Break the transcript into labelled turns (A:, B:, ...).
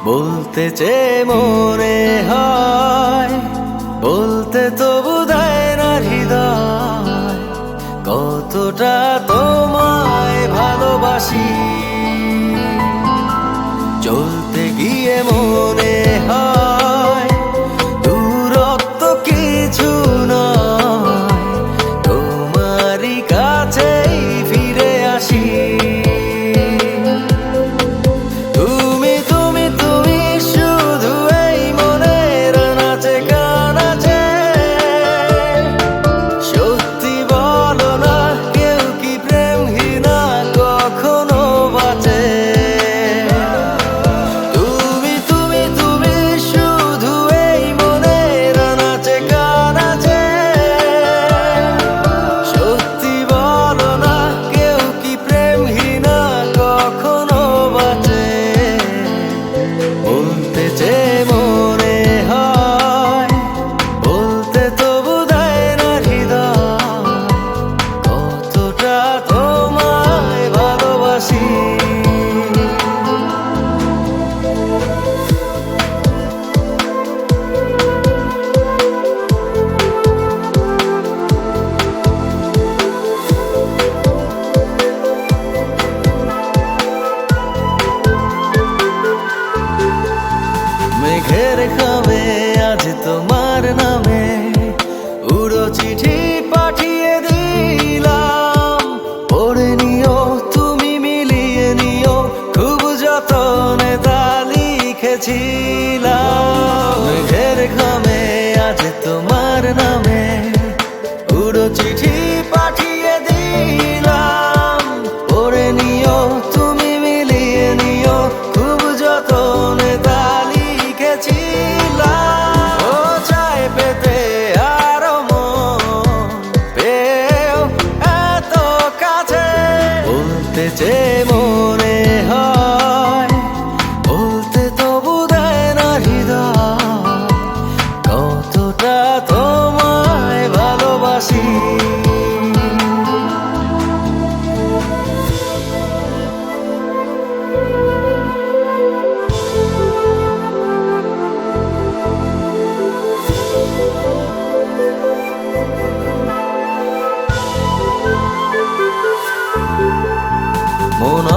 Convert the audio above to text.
A: বলতে চেয়ে মনে হয়, বলতে তবু দেয় না হৃদয়, কতটা তোমায় ভালোবাসি। চলতে গিয়ে মনে হয় দূরত্ব কিছু নয়, তোমারই কাছেই ফিরে আসি। মেঘের খামে আজ তোমার নামে উড়ো চিঠি পাঠিয়ে দিলাম, পড়ে নিও তুমি মিলিয়ে নিও, খুব যতনে তা লিখেছিলাম। মেঘের খামে আজ তোমার নামে উড়ো চিঠি পাঠিয়ে দিলাম, পড়ে নিও তুমি মিলিয়ে নিও, খুব যতনে তা লিখেছিলাম। ও চায় পেতে আরো মন পেও এত কাছে, বলতে চেয়ে মনে হয়, বলতে তবু দেয় না হৃদয়, কতটা তোমায় ভালোবাসি। মন